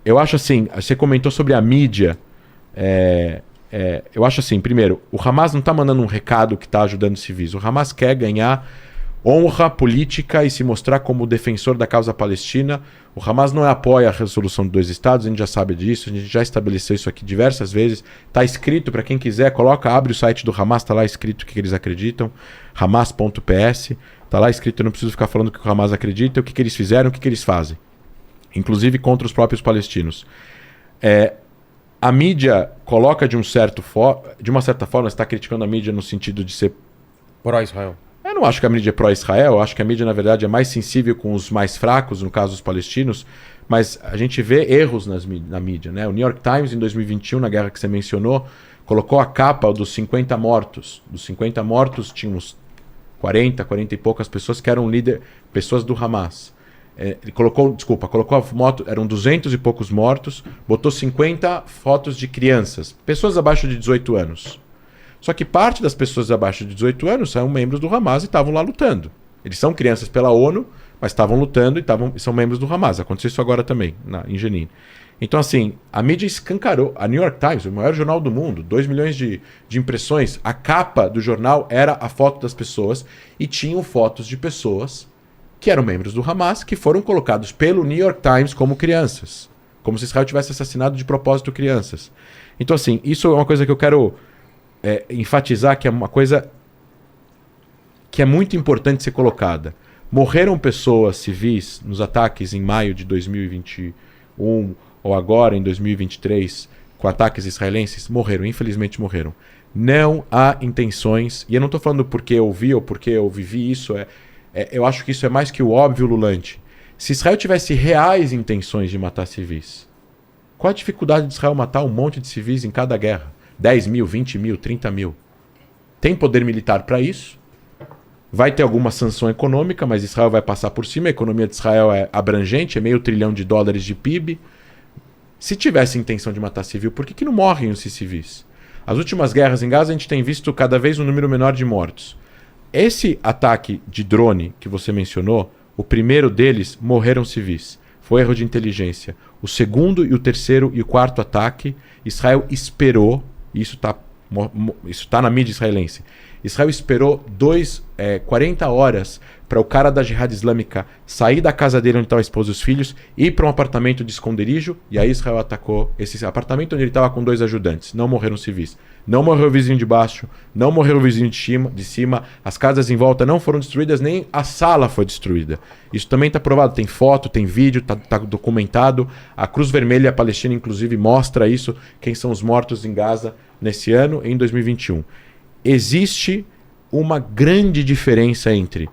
Eu acho assim, você comentou sobre a mídia. Eu acho assim, primeiro, o Hamas não está mandando um recado que está ajudando os civis. O Hamas quer ganhar honra política e se mostrar como defensor da causa palestina. O Hamas não apoia a resolução de 2 estados, a gente já sabe disso, a gente já estabeleceu isso aqui diversas vezes. Está escrito, para quem quiser, abre o site do Hamas, está lá escrito o que eles acreditam, hamas.ps, está lá escrito, eu não preciso ficar falando o que o Hamas acredita, o que eles fizeram, o que eles fazem. Inclusive contra os próprios palestinos. A mídia coloca de uma certa forma, está criticando a mídia no sentido de ser pró-Israel. Eu não acho que a mídia é pró-Israel, eu acho que a mídia, na verdade, é mais sensível com os mais fracos, no caso os palestinos, mas a gente vê erros na mídia, né? O New York Times, em 2021, na guerra que você mencionou, colocou a capa dos 50 mortos. Dos 50 mortos, tinha uns 40 e poucas pessoas que eram pessoas do Hamas. Ele colocou a foto, eram 200 e poucos mortos, botou 50 fotos de crianças, pessoas abaixo de 18 anos. Só que parte das pessoas abaixo de 18 anos são membros do Hamas e estavam lá lutando. Eles são crianças pela ONU, mas estavam lutando e são membros do Hamas. Aconteceu isso agora também, em Jenin. Então, assim, a mídia escancarou. A New York Times, o maior jornal do mundo, 2 milhões de impressões, a capa do jornal era a foto das pessoas e tinham fotos de pessoas que eram membros do Hamas, que foram colocados pelo New York Times como crianças. Como se Israel tivesse assassinado de propósito crianças. Então, assim, isso é uma coisa que eu quero enfatizar, que é uma coisa que é muito importante ser colocada. Morreram pessoas civis nos ataques em maio de 2021 ou agora em 2023 com ataques israelenses? Morreram, infelizmente morreram. Não há intenções, e eu não estou falando porque eu vi ou porque eu vivi isso, eu acho que isso é mais que o óbvio ululante. Se Israel tivesse reais intenções de matar civis, qual a dificuldade de Israel matar um monte de civis em cada guerra? 10 mil, 20 mil, 30 mil. Tem poder militar para isso. Vai ter alguma sanção econômica, mas Israel vai passar por cima. A economia de Israel é abrangente, é $500 bilhão de PIB. Se tivesse intenção de matar civil, por que não morrem os civis? As últimas guerras em Gaza, a gente tem visto cada vez um número menor de mortos. Esse ataque de drone que você mencionou, o primeiro deles morreram civis. Foi erro de inteligência. O segundo e o terceiro e o quarto ataque, Israel esperou. Isso está na mídia israelense. Israel esperou 40 horas para o cara da Jihad Islâmica sair da casa dele onde estava a esposa e os filhos, ir para um apartamento de esconderijo, e aí Israel atacou esse apartamento onde ele estava com 2 ajudantes. Não morreram civis. Não morreu o vizinho de baixo, não morreu o vizinho de cima, as casas em volta não foram destruídas, nem a sala foi destruída. Isso também está provado, tem foto, tem vídeo, está documentado. A Cruz Vermelha Palestina, inclusive, mostra isso, quem são os mortos em Gaza nesse ano, em 2021. Existe uma grande diferença entre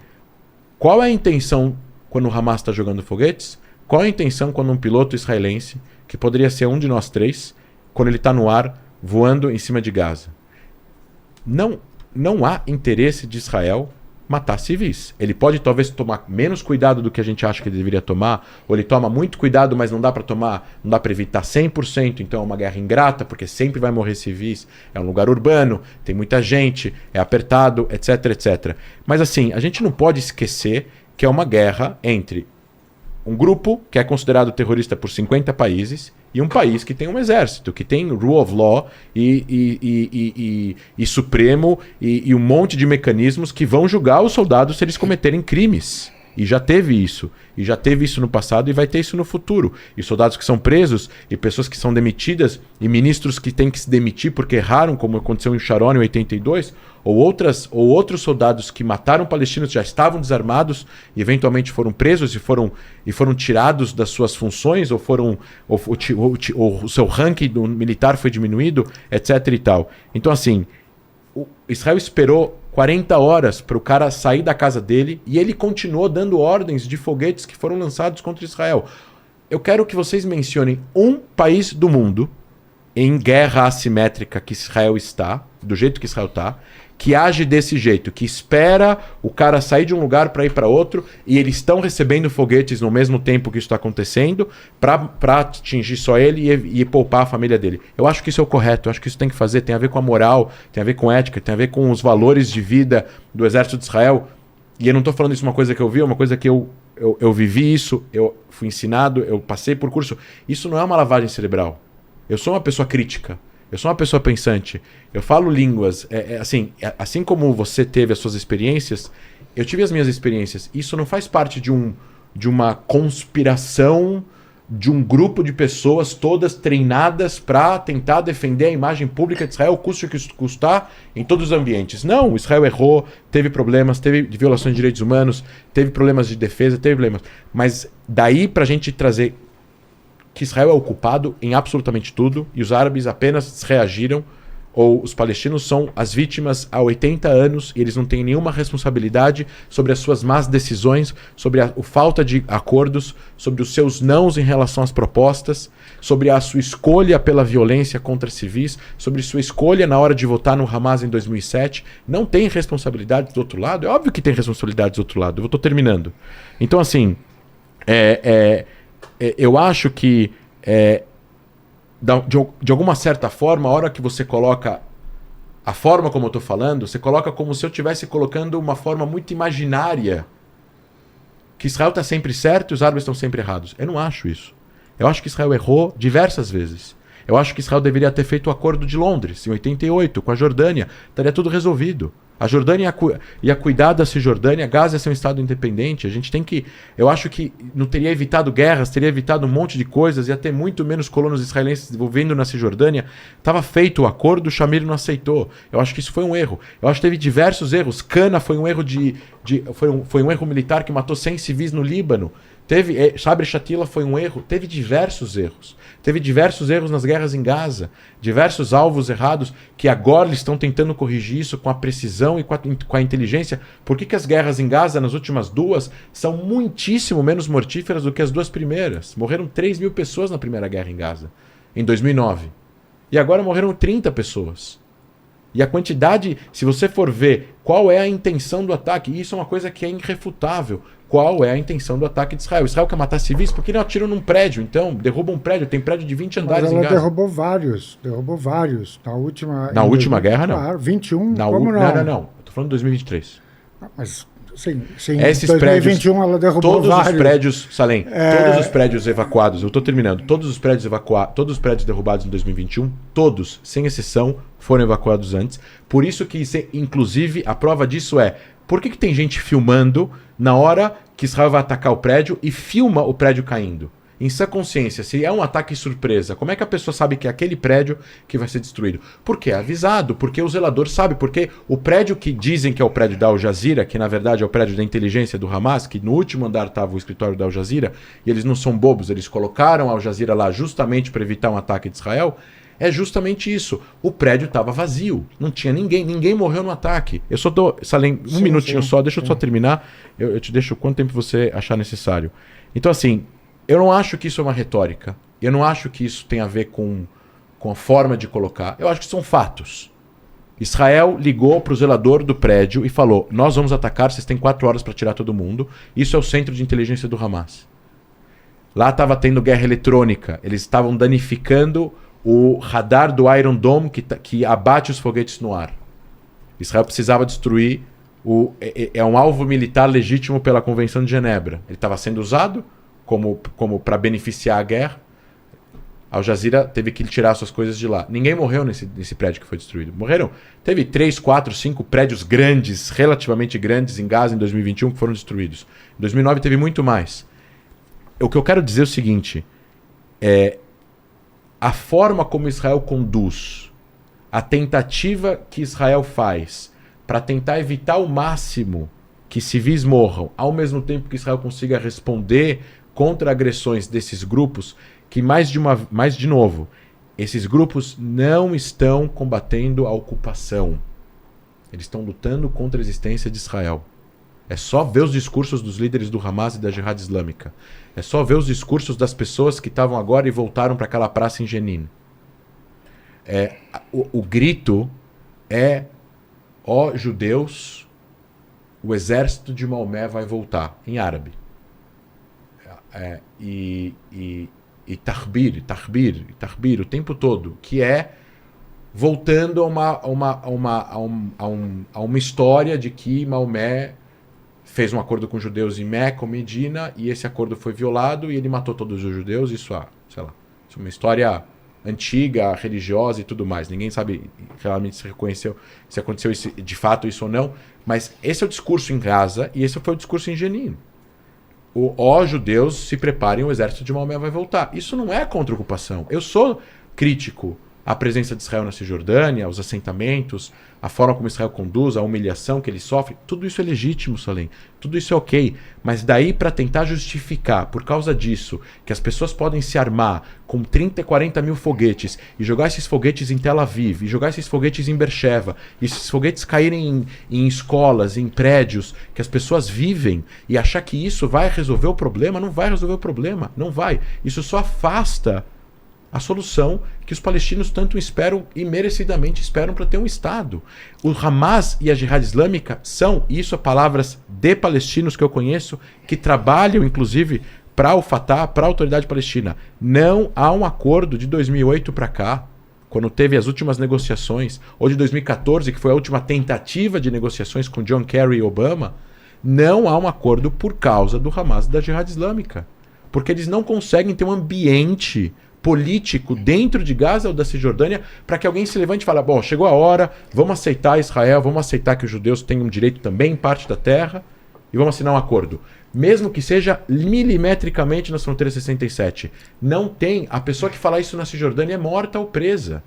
qual é a intenção quando o Hamas está jogando foguetes, qual é a intenção quando um piloto israelense, que poderia ser um de nós 3, quando ele está no ar, voando em cima de Gaza. Não há interesse de Israel matar civis. Ele pode talvez tomar menos cuidado do que a gente acha que ele deveria tomar, ou ele toma muito cuidado, mas não dá para evitar 100%, então é uma guerra ingrata, porque sempre vai morrer civis, é um lugar urbano, tem muita gente, é apertado, etc, etc. Mas assim, a gente não pode esquecer que é uma guerra entre um grupo que é considerado terrorista por 50 países e um país que tem um exército, que tem rule of law e supremo e um monte de mecanismos que vão julgar os soldados se eles cometerem crimes. E já teve isso. E já teve isso no passado e vai ter isso no futuro. E soldados que são presos, e pessoas que são demitidas, e ministros que têm que se demitir porque erraram, como aconteceu em Sharon em 82, ou outros soldados que mataram palestinos, já estavam desarmados e eventualmente foram presos e foram tirados das suas funções, ou o seu ranking militar foi diminuído, etc. e tal. Então, assim, Israel esperou 40 horas para o cara sair da casa dele e ele continuou dando ordens de foguetes que foram lançados contra Israel. Eu quero que vocês mencionem um país do mundo em guerra assimétrica que Israel está, do jeito que Israel está, que age desse jeito, que espera o cara sair de um lugar para ir para outro e eles estão recebendo foguetes no mesmo tempo que isso está acontecendo para atingir só ele e poupar a família dele. Eu acho que isso é o correto, eu acho que isso tem que fazer, tem a ver com a moral, tem a ver com ética, tem a ver com os valores de vida do exército de Israel. E eu não estou falando isso uma coisa que eu vi, é uma coisa que eu eu vivi isso, eu fui ensinado, eu passei por curso. Isso não é uma lavagem cerebral. Eu sou uma pessoa crítica. Eu sou uma pessoa pensante. Eu falo línguas. Assim como você teve as suas experiências, eu tive as minhas experiências. Isso não faz parte de uma conspiração de um grupo de pessoas todas treinadas para tentar defender a imagem pública de Israel, custe o que custar, em todos os ambientes. Não, Israel errou, teve problemas, teve violações de direitos humanos, teve problemas de defesa, teve problemas. Mas daí para a gente trazer que Israel é o culpado em absolutamente tudo e os árabes apenas reagiram, ou os palestinos são as vítimas há 80 anos e eles não têm nenhuma responsabilidade sobre as suas más decisões, sobre a falta de acordos, sobre os seus nãos em relação às propostas, sobre a sua escolha pela violência contra civis, sobre sua escolha na hora de votar no Hamas em 2007. Não tem responsabilidade do outro lado? É óbvio que tem responsabilidade do outro lado. Eu estou terminando. Então, assim, eu acho que de alguma certa forma, a hora que você coloca a forma como eu estou falando, você coloca como se eu estivesse colocando uma forma muito imaginária que Israel está sempre certo e os árabes estão sempre errados. Eu não acho isso. Eu acho que Israel errou diversas vezes. Eu acho que Israel deveria ter feito o acordo de Londres, em 88, com a Jordânia. Estaria tudo resolvido. A Jordânia ia cuidar da Cisjordânia, Gaza ia ser um estado independente. A gente tem que... Eu acho que não teria evitado guerras, teria evitado um monte de coisas, ia ter muito menos colonos israelenses vivendo na Cisjordânia. Estava feito o acordo, o Shamir não aceitou. Eu acho que isso foi um erro. Eu acho que teve diversos erros. Cana foi um erro foi um erro militar que matou 100 civis no Líbano. Sabri Shatila foi um erro. Teve diversos erros. Teve diversos erros nas guerras em Gaza. Diversos alvos errados que agora eles estão tentando corrigir isso com a precisão e com a inteligência. Por que as guerras em Gaza, nas últimas duas, são muitíssimo menos mortíferas do que as duas primeiras? Morreram 3 mil pessoas na primeira guerra em Gaza, em 2009. E agora morreram 30 pessoas. E a quantidade, se você for ver qual é a intenção do ataque, e isso é uma coisa que é irrefutável. Qual é a intenção do ataque de Israel? Israel quer matar civis porque não atiram num prédio. Então, derruba um prédio. Tem prédio de 20 andares em Gaza. Derrubou vários. Na última guerra, não. Claro, 21, como não? Não. Eu tô falando de 2023. Mas, sim, esses 2021 prédios, ela derrubou todos vários. Os prédios, Salem, todos os prédios evacuados, eu tô terminando, todos os prédios derrubados em 2021, todos, sem exceção, foram evacuados antes. Por isso que, inclusive, a prova disso é, por que tem gente filmando na hora que Israel vai atacar o prédio e filma o prédio caindo? Em sua consciência, se é um ataque surpresa, como é que a pessoa sabe que é aquele prédio que vai ser destruído? Porque é avisado, porque o zelador sabe, porque o prédio que dizem que é o prédio da Al Jazeera, que na verdade é o prédio da inteligência do Hamas, que no último andar estava o escritório da Al Jazeera, e eles não são bobos, eles colocaram a Al Jazeera lá justamente para evitar um ataque de Israel, é justamente isso. O prédio estava vazio, não tinha ninguém morreu no ataque. Eu só dou, Salem, um minutinho só, deixa eu só terminar, eu te deixo quanto tempo você achar necessário. Então assim, eu não acho que isso é uma retórica. Eu não acho que isso tem a ver com a forma de colocar. Eu acho que são fatos. Israel ligou para o zelador do prédio e falou, nós vamos atacar, vocês têm 4 horas para tirar todo mundo. Isso é o centro de inteligência do Hamas. Lá estava tendo guerra eletrônica. Eles estavam danificando o radar do Iron Dome que abate os foguetes no ar. Israel precisava destruir é um alvo militar legítimo pela Convenção de Genebra. Ele estava sendo usado como para beneficiar a guerra. Al Jazeera teve que tirar suas coisas de lá. Ninguém morreu nesse prédio que foi destruído. Morreram. Teve 3, 4, 5 prédios grandes, relativamente grandes, em Gaza em 2021 que foram destruídos. Em 2009 teve muito mais. O que eu quero dizer é o seguinte: a forma como Israel conduz, a tentativa que Israel faz para tentar evitar ao máximo que civis morram, ao mesmo tempo que Israel consiga responder contra agressões desses grupos, que mais de novo, esses grupos não estão combatendo a ocupação. Eles estão lutando contra a existência de Israel. É só ver os discursos dos líderes do Hamas e da Jihad Islâmica. É só ver os discursos das pessoas que estavam agora e voltaram para aquela praça em Jenin. O grito é: ó judeus, o exército de Maomé vai voltar, em árabe. E Tahbir, o tempo todo, que é voltando a uma história de que Maomé fez um acordo com os judeus em Meca, Medina, e esse acordo foi violado e ele matou todos os judeus. Isso, sei lá, isso é uma história antiga, religiosa e tudo mais. Ninguém sabe realmente se reconheceu, se aconteceu isso, de fato isso ou não. Mas esse é o discurso em Gaza e esse foi o discurso em Jenin. Ó judeus, se preparem, o exército de Maomé vai voltar. Isso não é contra-ocupação. Eu sou crítico à presença de Israel na Cisjordânia, aos assentamentos, a forma como Israel conduz, a humilhação que ele sofre. Tudo isso é legítimo, Salem. Tudo isso é ok. Mas daí para tentar justificar, por causa disso, que as pessoas podem se armar com 30, 40 mil foguetes e jogar esses foguetes em Tel Aviv, e jogar esses foguetes em Beersheba, e esses foguetes caírem em escolas, em prédios que as pessoas vivem, e achar que isso vai resolver o problema, não vai resolver o problema. Não vai. Isso só afasta a solução que os palestinos tanto esperam e merecidamente esperam para ter um Estado. O Hamas e a Jihad Islâmica são, isso é palavras de palestinos que eu conheço, que trabalham inclusive para o Fatah, para a autoridade palestina. Não há um acordo de 2008 para cá, quando teve as últimas negociações, ou de 2014, que foi a última tentativa de negociações com John Kerry e Obama. Não há um acordo por causa do Hamas e da Jihad Islâmica. Porque eles não conseguem ter um ambiente político dentro de Gaza ou da Cisjordânia para que alguém se levante e fale: bom, chegou a hora, vamos aceitar Israel, vamos aceitar que os judeus tenham um direito também em parte da terra e vamos assinar um acordo. Mesmo que seja milimetricamente nas fronteiras 67. Não tem. A pessoa que fala isso na Cisjordânia é morta ou presa.